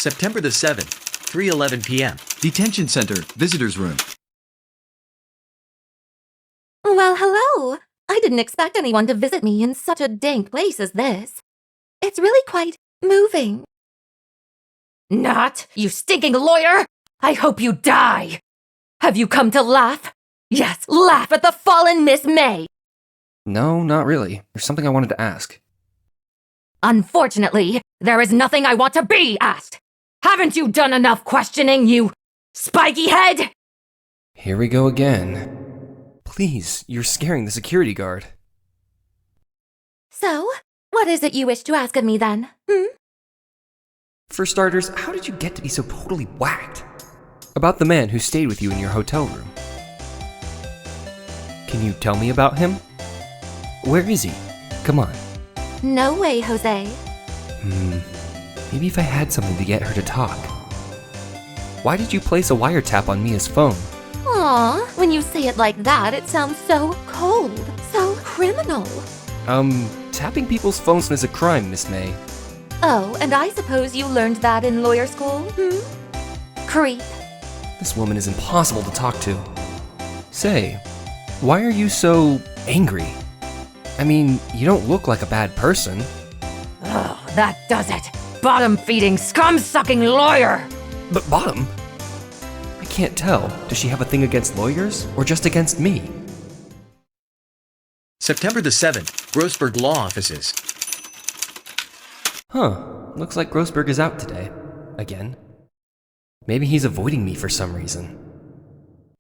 September the 7th, 3:11 p.m. Detention Center, Visitors Room. Well, hello. I didn't expect anyone to visit me in such a dank place as this. It's really quite moving. Not, you stinking lawyer! I hope you die! Have you come to laugh? Yes, laugh at the fallen Miss May! No, not really. There's something I wanted to ask. Unfortunately, there is nothing I want to be asked. Haven't you done enough questioning, you spiky head? Here we go again. Please, you're scaring the security guard. So, what is it you wish to ask of me then, For starters, how did you get to be so totally whacked? About the man who stayed with you in your hotel room. Can you tell me about him? Where is he? Come on. No way, Jose. Maybe if I had something to get her to talk. Why did you place a wiretap on Mia's phone? Aw, when you say it like that, it sounds so cold, so criminal. Tapping people's phones is a crime, Miss May. Oh, and I suppose you learned that in lawyer school, Creep. This woman is impossible to talk to. Say, why are you so angry? I mean, you don't look like a bad person. Oh, that does it. Bottom-feeding, scum-sucking lawyer! But Bottom? I can't tell. Does she have a thing against lawyers, or just against me? September the 7th, Grossberg Law Offices. Looks like Grossberg is out today. Again. Maybe he's avoiding me for some reason.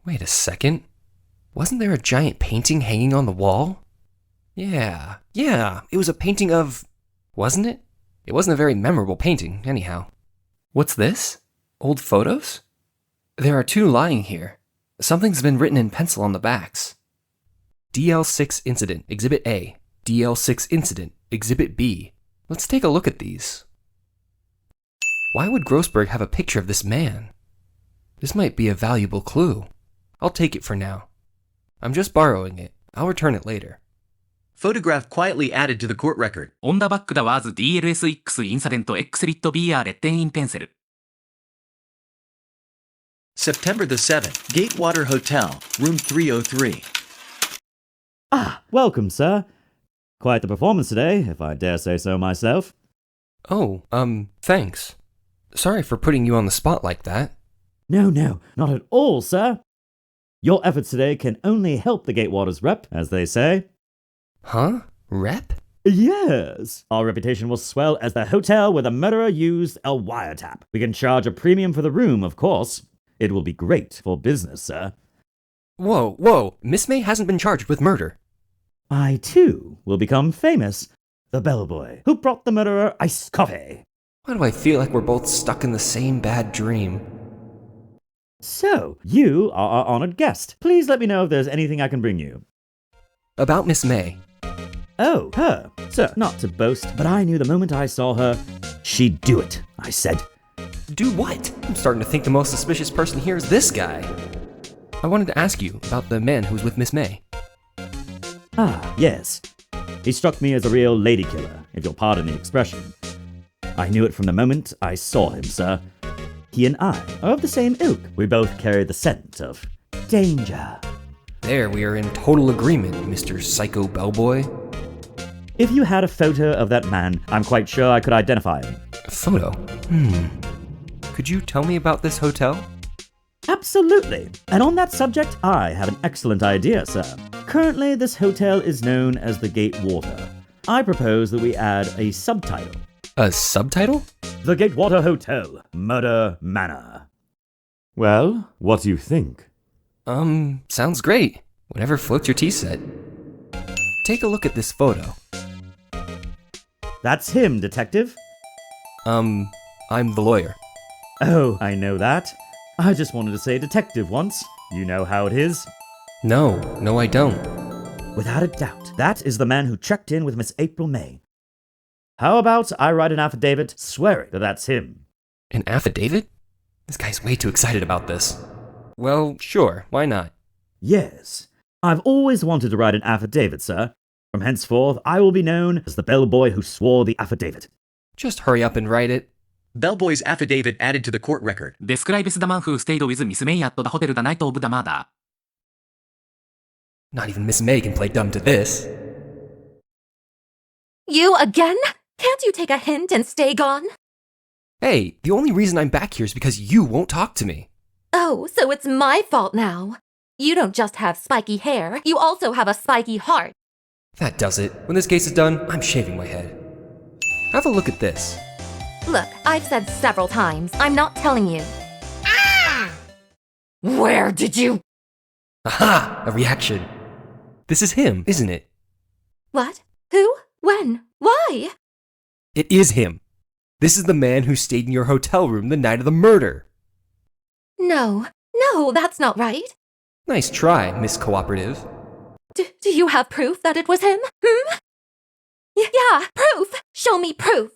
Wait a second. Wasn't there a giant painting hanging on the wall? Yeah, it was a painting of... Wasn't it? It wasn't a very memorable painting, anyhow. What's this? Old photos? There are two lying here. Something's been written in pencil on the backs. DL6 Incident, Exhibit A. DL6 Incident, Exhibit B. Let's take a look at these. Why would Grossberg have a picture of this man? This might be a valuable clue. I'll take it for now. I'm just borrowing it. I'll return it later. Photograph quietly added to the court record. On the back there was DLSX incident exhibit BR written in pencil. September the 7th, Gatewater Hotel, room 303. Welcome, sir. Quite the performance today, if I dare say so myself. Oh, thanks. Sorry for putting you on the spot like that. No, not at all, sir. Your efforts today can only help the Gatewaters rep, as they say. Huh? Rep? Yes. Our reputation will swell as the hotel where the murderer used a wiretap. We can charge a premium for the room, of course. It will be great for business, sir. Whoa. Miss May hasn't been charged with murder. I, too, will become famous. The bellboy who brought the murderer iced coffee. Why do I feel like we're both stuck in the same bad dream? So, you are our honored guest. Please let me know if there's anything I can bring you. About Miss May. Oh, her. Sir, not to boast, but I knew the moment I saw her, she'd do it, I said. Do what? I'm starting to think the most suspicious person here is this guy. I wanted to ask you about the man who was with Miss May. Yes. He struck me as a real lady killer, if you'll pardon the expression. I knew it from the moment I saw him, sir. He and I are of the same ilk. We both carry the scent of danger. There, we are in total agreement, Mr. Psycho Bellboy. If you had a photo of that man, I'm quite sure I could identify him. A photo? Could you tell me about this hotel? Absolutely. And on that subject, I have an excellent idea, sir. Currently, this hotel is known as the Gatewater. I propose that we add a subtitle. A subtitle? The Gatewater Hotel, Murder Manor. Well, what do you think? Sounds great. Whatever floats your tea set. Take a look at this photo. That's him, detective. I'm the lawyer. Oh, I know that. I just wanted to say detective once. You know how it is. No, I don't. Without a doubt, that is the man who checked in with Miss April May. How about I write an affidavit swearing that that's him? An affidavit? This guy's way too excited about this. Well, sure, why not? Yes. I've always wanted to write an affidavit, sir. From henceforth, I will be known as the bellboy who swore the affidavit. Just hurry up and write it. Bellboy's affidavit added to the court record. Describes the man who stayed with Miss May at the hotel the night of the murder. Not even Miss May can play dumb to this. You again? Can't you take a hint and stay gone? Hey, the only reason I'm back here is because you won't talk to me. Oh, so it's my fault now. You don't just have spiky hair, you also have a spiky heart. That does it. When this case is done, I'm shaving my head. Have a look at this. Look, I've said several times, I'm not telling you. Ah! Where did you... Aha! A reaction. This is him, isn't it? What? Who? When? Why? It is him. This is the man who stayed in your hotel room the night of the murder. No, that's not right. Nice try, Miss Cooperative. Do you have proof that it was him? Yeah, proof! Show me proof!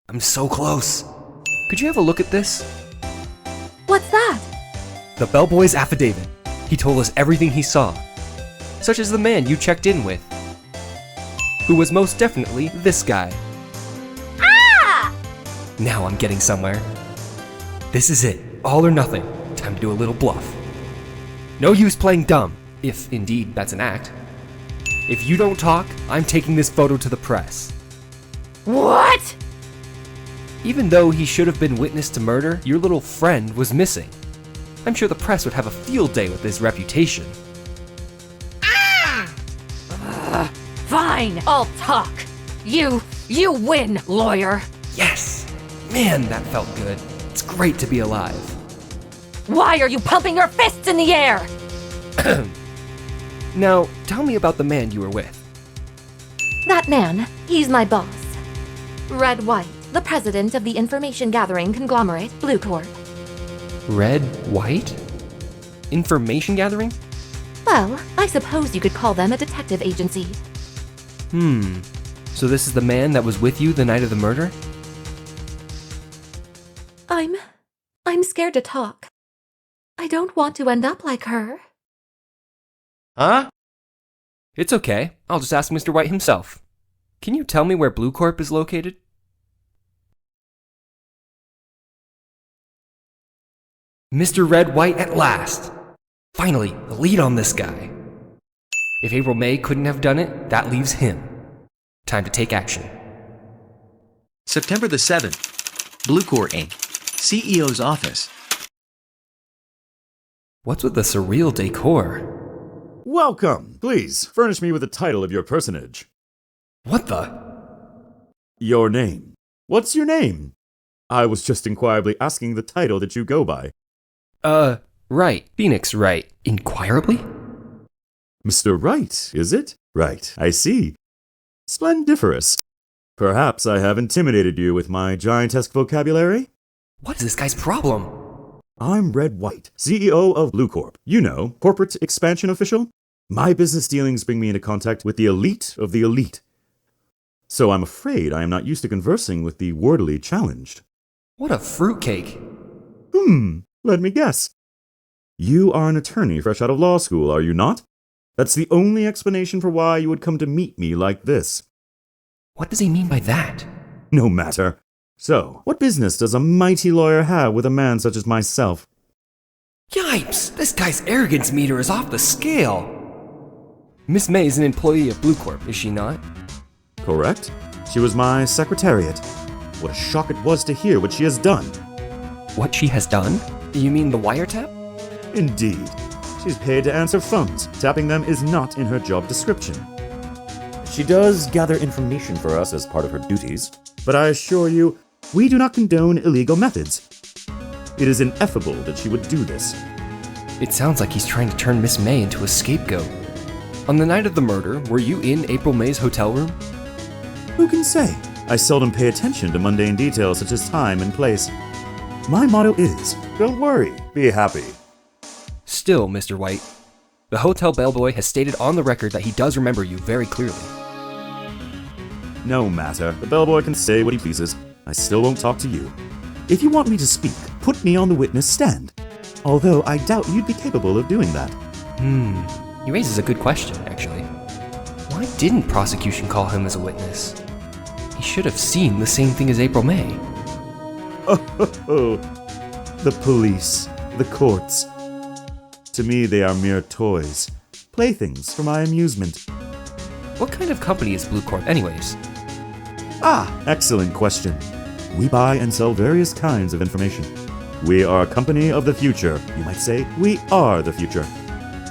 I'm so close. Could you have a look at this? What's that? The bellboy's affidavit. He told us everything he saw, such as the man you checked in with, who was most definitely this guy. Ah! Now I'm getting somewhere. This is it, all or nothing. Time to do a little bluff. No use playing dumb, if indeed that's an act. If you don't talk, I'm taking this photo to the press. What? Even though he should have been witness to murder, your little friend was missing. I'm sure the press would have a field day with his reputation. Fine, I'll talk. You win, lawyer. Yes! Man, that felt good. It's great to be alive. Why are you pumping your fists in the air? Now, tell me about the man you were with. That man, he's my boss. Red White, the president of the information gathering conglomerate, Blue Corp. Red, white? Information gathering? Well, I suppose you could call them a detective agency. So this is the man that was with you the night of the murder? I'm scared to talk. I don't want to end up like her. Huh? It's okay. I'll just ask Mr. White himself. Can you tell me where Blue Corp is located? Mr. Red White at last! Finally, a lead on this guy. If April May couldn't have done it, that leaves him. Time to take action. September the 7th. Bluecore Inc. CEO's office. What's with the surreal decor? Welcome. Please, furnish me with the title of your personage. What the? Your name. What's your name? I was just inquirably asking the title that you go by. Wright. Phoenix Wright. Inquirably? Mr. Wright, is it? Right, I see. Splendiferous. Perhaps I have intimidated you with my giantesque vocabulary? What is this guy's problem? I'm Red White, CEO of Blue Corp. You know, corporate expansion official. My business dealings bring me into contact with the elite of the elite. So I'm afraid I am not used to conversing with the wordily challenged. What a fruitcake. Let me guess. You are an attorney fresh out of law school, are you not? That's the only explanation for why you would come to meet me like this. What does he mean by that? No matter. So, what business does a mighty lawyer have with a man such as myself? Yipes! This guy's arrogance meter is off the scale. Miss May is an employee of Blue Corp, is she not? Correct. She was my secretariat. What a shock it was to hear what she has done. What she has done? You mean the wiretap? Indeed. She's paid to answer phones. Tapping them is not in her job description. She does gather information for us as part of her duties, but I assure you, we do not condone illegal methods. It is ineffable that she would do this. It sounds like he's trying to turn Miss May into a scapegoat. On the night of the murder, were you in April May's hotel room? Who can say? I seldom pay attention to mundane details such as time and place. My motto is, don't worry, be happy. Still, Mr. White, the hotel bellboy has stated on the record that he does remember you very clearly. No matter, the bellboy can say what he pleases. I still won't talk to you. If you want me to speak, put me on the witness stand. Although I doubt you'd be capable of doing that. He raises a good question, actually. Why didn't prosecution call him as a witness? He should have seen the same thing as April May. Oh, the police, the courts. To me, they are mere toys, playthings for my amusement. What kind of company is Blue Corp, anyways? Excellent question. We buy and sell various kinds of information. We are a company of the future. You might say we are the future.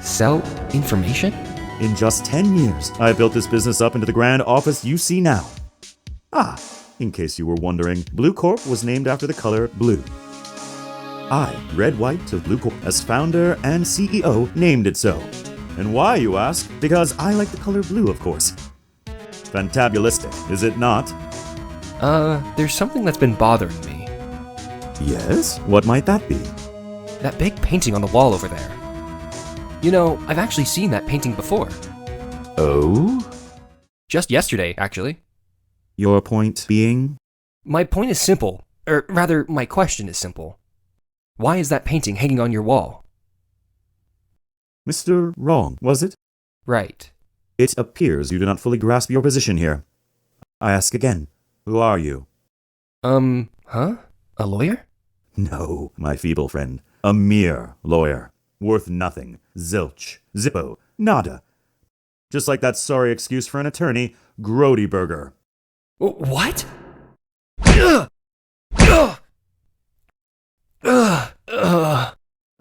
Sell information? In just 10 years, I built this business up into the grand office you see now. In case you were wondering, Blue Corp was named after the color blue. I, Red White of Blue Corp, as founder and CEO, named it so. And why, you ask? Because I like the color blue, of course. Fantabulistic, is it not? There's something that's been bothering me. Yes? What might that be? That big painting on the wall over there. You know, I've actually seen that painting before. Oh? Just yesterday, actually. Your point being? My point is simple. Or rather, my question is simple. Why is that painting hanging on your wall? Mr. Wrong, was it? Right. It appears you do not fully grasp your position here. I ask again, who are you? Huh? A lawyer? No, my feeble friend. A mere lawyer. Worth nothing. Zilch. Zippo. Nada. Just like that sorry excuse for an attorney, Grody Burger. What?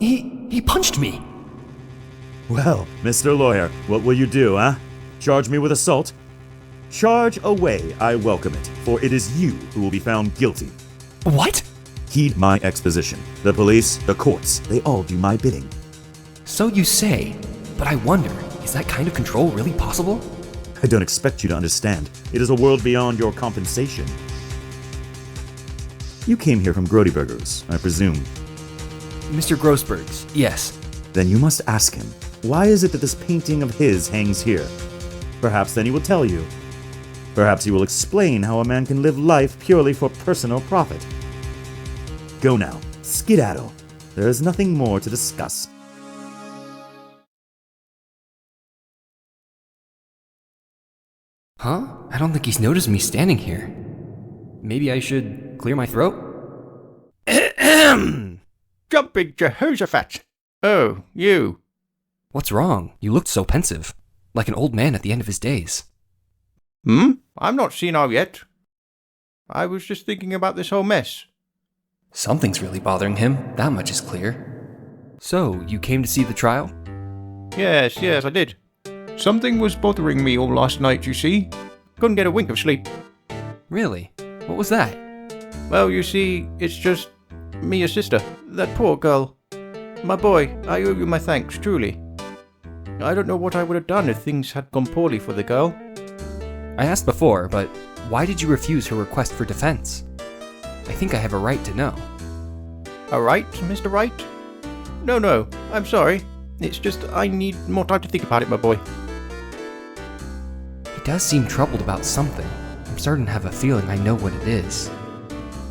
He punched me. Well, Mr. Lawyer, what will you do, huh? Charge me with assault? Charge away, I welcome it, for it is you who will be found guilty. What? Heed my exposition. The police, the courts, they all do my bidding. So you say, but I wonder, is that kind of control really possible? I don't expect you to understand. It is a world beyond your compensation. You came here from Grody Burgers, I presume. Mr. Grossberg's, yes. Then you must ask him, why is it that this painting of his hangs here? Perhaps then he will tell you. Perhaps he will explain how a man can live life purely for personal profit. Go now, skedaddle. There is nothing more to discuss. Huh? I don't think he's noticed me standing here. Maybe I should clear my throat? Jumping Jehoshaphat! Oh, you. What's wrong? You looked so pensive, like an old man at the end of his days. I'm not senile yet. I was just thinking about this whole mess. Something's really bothering him, that much is clear. So, you came to see the trial? Yes, I did. Something was bothering me all last night, you see. Couldn't get a wink of sleep. Really? What was that? Well, you see, it's just me, your sister. That poor girl. My boy, I owe you my thanks, truly. I don't know what I would have done if things had gone poorly for the girl. I asked before, but why did you refuse her request for defense? I think I have a right to know. A right, Mr. Wright? No, I'm sorry. It's just I need more time to think about it, my boy. He does seem troubled about something. I'm starting to have a feeling I know what it is.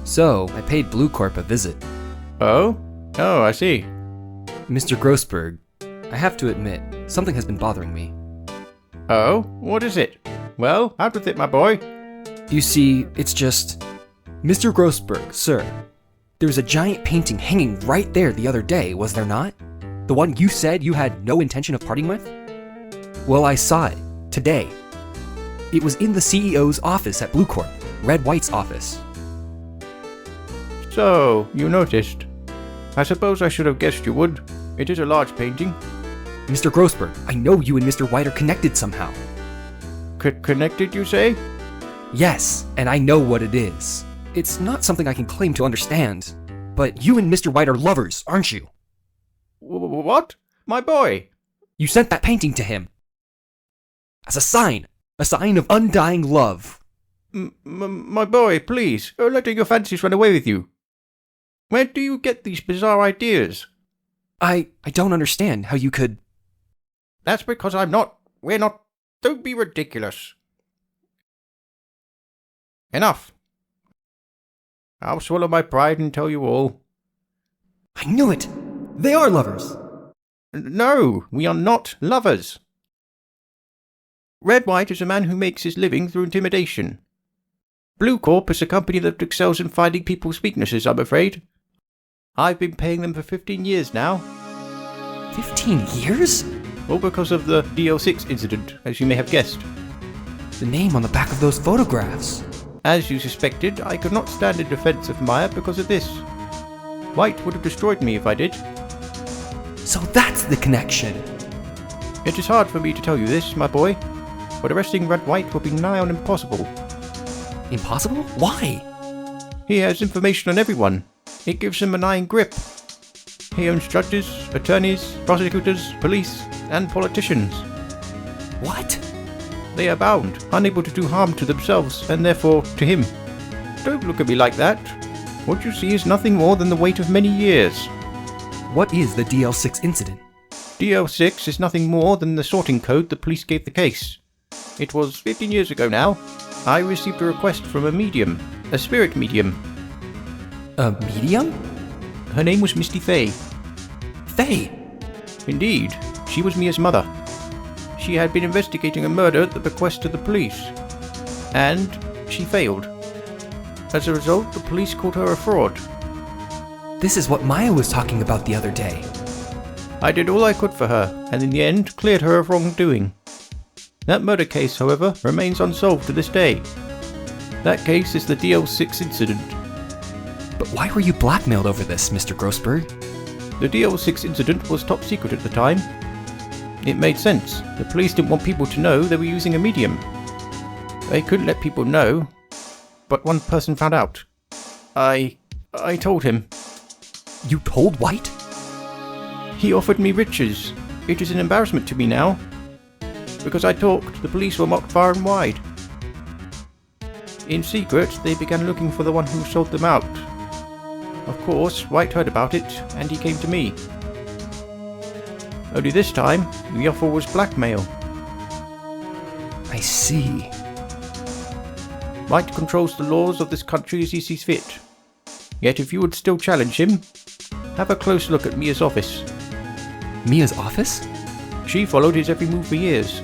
So, I paid Blue Corp a visit. Oh, I see. Mr. Grossberg, I have to admit, something has been bothering me. Oh, what is it? Well, out with it, my boy. You see, it's just... Mr. Grossberg, sir, there was a giant painting hanging right there the other day, was there not? The one you said you had no intention of parting with? Well, I saw it, today. It was in the CEO's office at Blue Corp, Red White's office. So, you noticed. I suppose I should have guessed you would. It is a large painting. Mr. Grossberg, I know you and Mr. White are connected somehow. Connected, you say? Yes, and I know what it is. It's not something I can claim to understand, but you and Mr. White are lovers, aren't you? What? My boy? You sent that painting to him. As a sign of undying love. My boy, please, don't let your fancies run away with you. Where do you get these bizarre ideas? I don't understand how you could... That's because we're not. Don't be ridiculous. Enough. I'll swallow my pride and tell you all. I knew it! They are lovers! No, we are not lovers. Red White is a man who makes his living through intimidation. Blue Corp is a company that excels in finding people's weaknesses, I'm afraid. I've been paying them for 15 years now. 15 years? All because of the DL6 incident, as you may have guessed. The name on the back of those photographs. As you suspected, I could not stand in defense of Maya because of this. White would have destroyed me if I did. So that's the connection. It is hard for me to tell you this, my boy, but arresting Red White will be nigh on impossible. Impossible? Why? He has information on everyone. It gives him an iron grip. He owns judges, attorneys, prosecutors, police, and politicians. What? They are bound, unable to do harm to themselves, and therefore to him. Don't look at me like that. What you see is nothing more than the weight of many years. What is the DL6 incident? DL6 is nothing more than the sorting code the police gave the case. It was 15 years ago now. I received a request from a medium, a spirit medium. A medium? Her name was Misty Fay. Faye! Indeed, she was Mia's mother. She had been investigating a murder at the bequest of the police. And she failed. As a result, the police called her a fraud. This is what Maya was talking about the other day. I did all I could for her, and in the end cleared her of wrongdoing. That murder case, however, remains unsolved to this day. That case is the DL6 incident. But why were you blackmailed over this, Mr. Grossberg? The DL6 incident was top secret at the time. It made sense. The police didn't want people to know they were using a medium. They couldn't let people know, but one person found out. I told him. You told White? He offered me riches. It is an embarrassment to me now. Because I talked, the police were mocked far and wide. In secret, they began looking for the one who sold them out. Of course, White heard about it, and he came to me. Only this time, the offer was blackmail. I see. White controls the laws of this country as he sees fit. Yet if you would still challenge him, have a close look at Mia's office. Mia's office? She followed his every move for years.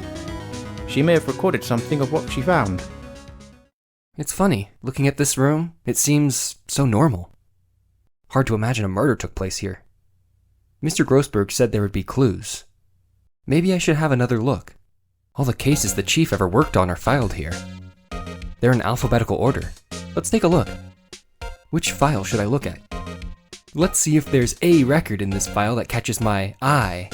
She may have recorded something of what she found. It's funny, looking at this room, it seems so normal. Hard to imagine a murder took place here. Mr. Grossberg said there would be clues. Maybe I should have another look. All the cases the chief ever worked on are filed here. They're in alphabetical order. Let's take a look. Which file should I look at? Let's see if there's a record in this file that catches my eye.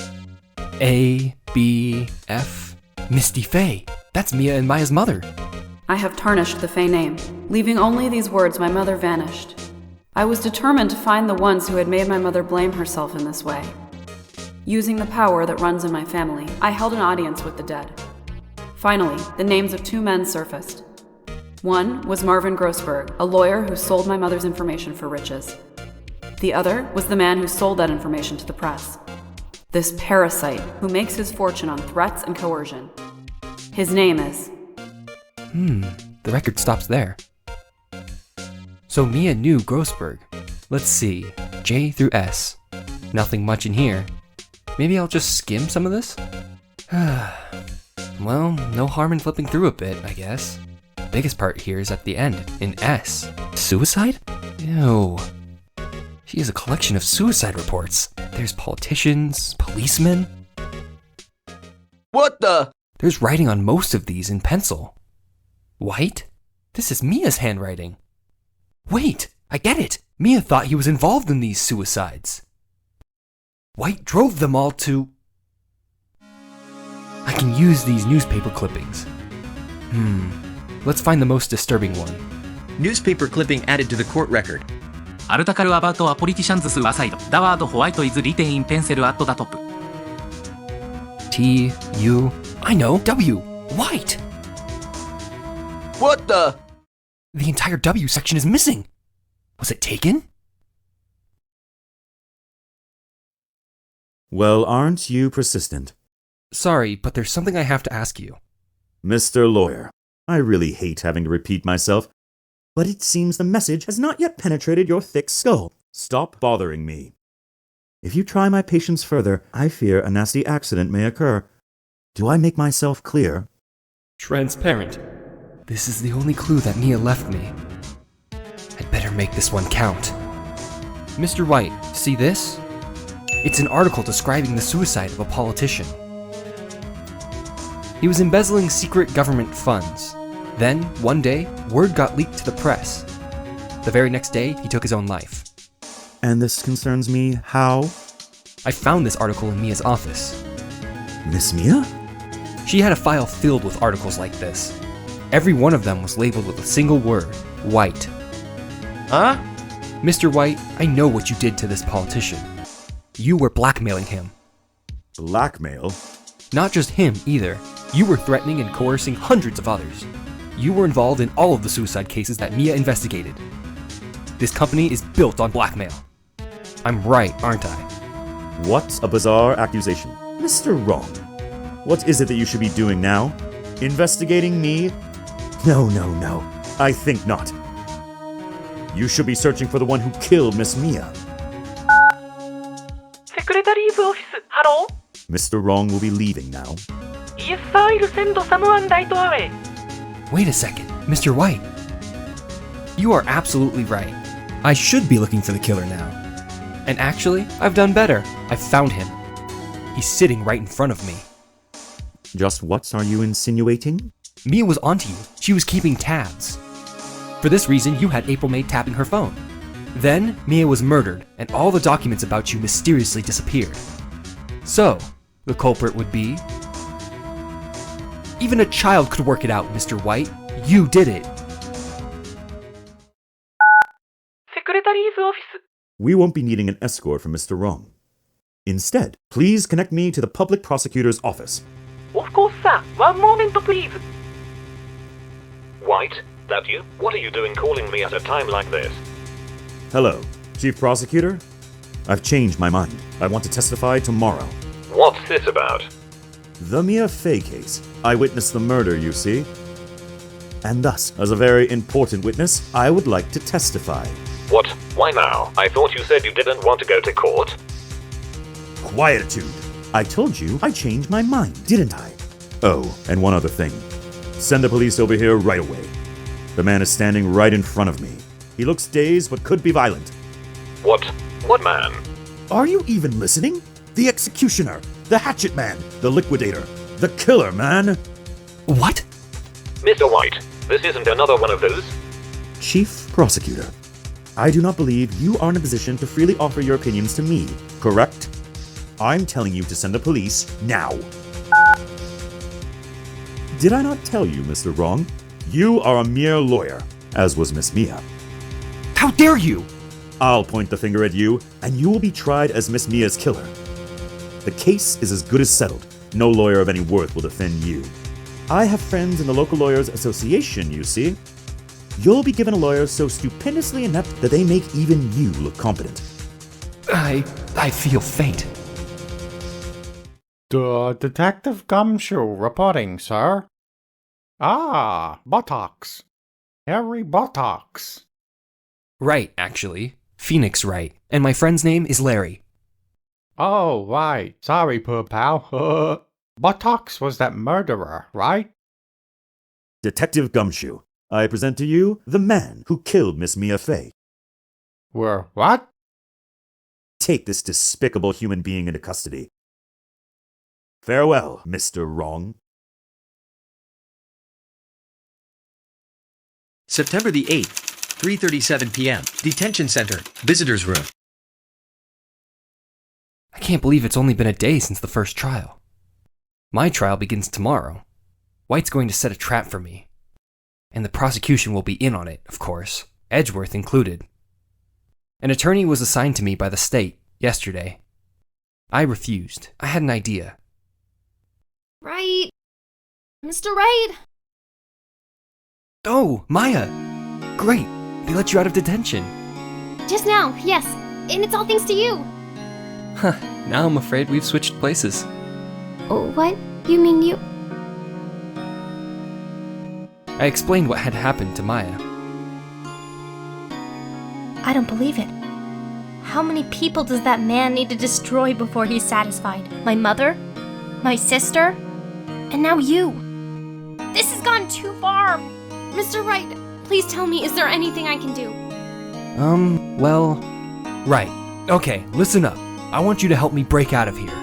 A, B, F, Misty Fay. That's Mia and Maya's mother. I have tarnished the Fay name. Leaving only these words, my mother vanished. I was determined to find the ones who had made my mother blame herself in this way. Using the power that runs in my family, I held an audience with the dead. Finally, the names of two men surfaced. One was Marvin Grossberg, a lawyer who sold my mother's information for riches. The other was the man who sold that information to the press. This parasite who makes his fortune on threats and coercion. His name is... The record stops there. So Mia knew Grossberg. Let's see, J through S. Nothing much in here. Maybe I'll just skim some of this? Well, no harm in flipping through a bit, I guess. Biggest part here is at the end, in S. Suicide? Ew. She has a collection of suicide reports. There's politicians, policemen. What the? There's writing on most of these in pencil. White? This is Mia's handwriting. Wait, I get it. Mia thought he was involved in these suicides. White drove them all to... I can use these newspaper clippings. Let's find the most disturbing one. Newspaper clipping added to the court record. Article about a politician's suicide. The word White is written in pencil at the top. T, U... I know, W. White! What the? The entire W section is missing. Was it taken? Well, aren't you persistent? Sorry, but there's something I have to ask you. Mr. Lawyer, I really hate having to repeat myself, but it seems the message has not yet penetrated your thick skull. Stop bothering me. If you try my patience further, I fear a nasty accident may occur. Do I make myself clear? Transparent. This is the only clue that Mia left me. I'd better make this one count. Mr. White, see this? It's an article describing the suicide of a politician. He was embezzling secret government funds. Then, one day, word got leaked to the press. The very next day, he took his own life. And this concerns me how? I found this article in Mia's office. Miss Mia? She had a file filled with articles like this. Every one of them was labeled with a single word, White. Huh? Mr. White, I know what you did to this politician. You were blackmailing him. Blackmail? Not just him, either. You were threatening and coercing hundreds of others. You were involved in all of the suicide cases that Mia investigated. This company is built on blackmail. I'm right, aren't I? What a bizarre accusation. Mr. Wrong. What is it that you should be doing now? Investigating me? No. I think not. You should be searching for the one who killed Miss Mia. Secretary's office. Hello? Mr. Wrong will be leaving now. Yes, I'll send someone right away. Wait a second, Mr. White. You are absolutely right. I should be looking for the killer now. And actually, I've done better. I've found him. He's sitting right in front of me. Just what are you insinuating? Mia was onto you. She was keeping tabs. For this reason, you had April May tapping her phone. Then, Mia was murdered, and all the documents about you mysteriously disappeared. So, the culprit would be... Even a child could work it out, Mr. White. You did it. Secretary's office. We won't be needing an escort from Mr. Wrong. Instead, please connect me to the public prosecutor's office. Of course, sir. One moment, please. White, that you? What are you doing calling me at a time like this? Hello, Chief Prosecutor? I've changed my mind. I want to testify tomorrow. What's this about? The Mia Fey case. I witnessed the murder, you see. And thus, as a very important witness, I would like to testify. What? Why now? I thought you said you didn't want to go to court. Quietude. I told you I changed my mind, didn't I? Oh, and one other thing. Send the police over here right away. The man is standing right in front of me. He looks dazed but could be violent. What? What man? Are you even listening? The executioner, the hatchet man, the liquidator, the killer, man. What? Mr. White, this isn't another one of those? Chief Prosecutor, I do not believe you are in a position to freely offer your opinions to me, correct? I'm telling you to send the police now. Did I not tell you, Mr. Wrong? You are a mere lawyer, as was Miss Mia. How dare you! I'll point the finger at you, and you will be tried as Miss Mia's killer. The case is as good as settled. No lawyer of any worth will defend you. I have friends in the local lawyers association, you see. You'll be given a lawyer so stupendously inept that they make even you look competent. I feel faint. Detective Gumshoe reporting, sir. Ah, buttocks. Hairy buttocks. Right, actually. Phoenix Wright. And my friend's name is Larry. Oh, right. Sorry, poor pal. Buttocks was that murderer, right? Detective Gumshoe, I present to you the man who killed Miss Mia Fey. What? Take this despicable human being into custody. Farewell, Mr. Wrong. September the 8th, 3:37 p.m. Detention Center, Visitors Room. I can't believe it's only been a day since the first trial. My trial begins tomorrow. White's going to set a trap for me. And the prosecution will be in on it, of course, Edgeworth included. An attorney was assigned to me by the state yesterday. I refused. I had an idea. Right. Mr. Wright? Oh, Maya! Great! They let you out of detention. Just now, yes. And it's all thanks to you. Huh, now I'm afraid we've switched places. Oh, what? You mean you? I explained what had happened to Maya. I don't believe it. How many people does that man need to destroy before he's satisfied? My mother? My sister? And now you. This has gone too far. Mr. Wright, please tell me, is there anything I can do? Well... Right. Okay, listen up. I want you to help me break out of here.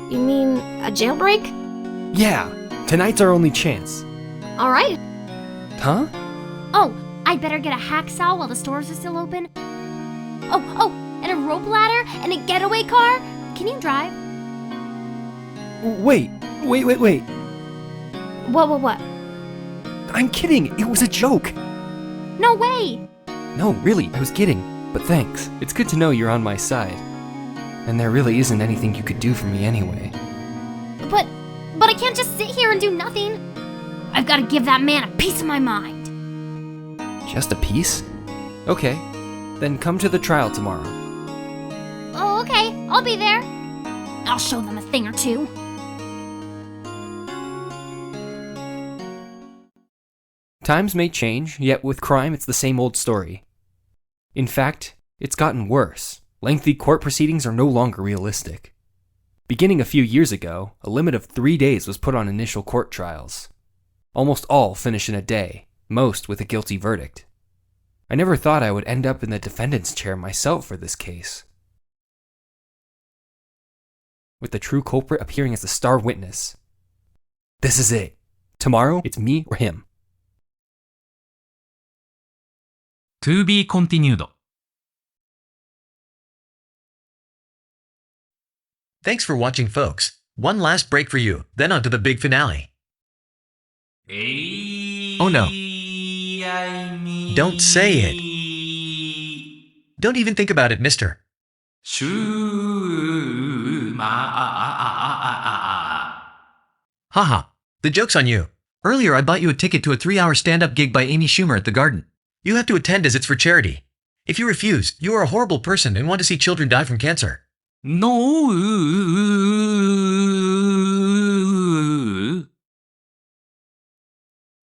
You mean a jailbreak? Yeah, tonight's our only chance. Alright. Huh? Oh, I'd better get a hacksaw while the stores are still open. Oh, and a rope ladder and a getaway car? Can you drive? Wait. What? I'm kidding, it was a joke. No way! No, really, I was kidding. But thanks. It's good to know you're on my side. And there really isn't anything you could do for me anyway. But I can't just sit here and do nothing. I've got to give that man a piece of my mind. Just a piece? Okay, then come to the trial tomorrow. Oh, okay, I'll be there. I'll show them a thing or two. Times may change, yet with crime it's the same old story. In fact, it's gotten worse. Lengthy court proceedings are no longer realistic. Beginning a few years ago, a limit of 3 days was put on initial court trials. Almost all finish in a day, most with a guilty verdict. I never thought I would end up in the defendant's chair myself for this case. With the true culprit appearing as the star witness. This is it. Tomorrow, it's me or him. To be continued. Thanks for watching, folks. One last break for you, then on to the big finale. Oh no. Don't say it. Don't even think about it, mister. Haha, the joke's on you. Earlier I bought you a ticket to a 3-hour stand-up gig by Amy Schumer at the Garden. You have to attend as it's for charity. If you refuse, you are a horrible person and want to see children die from cancer. No.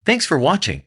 Thanks for watching.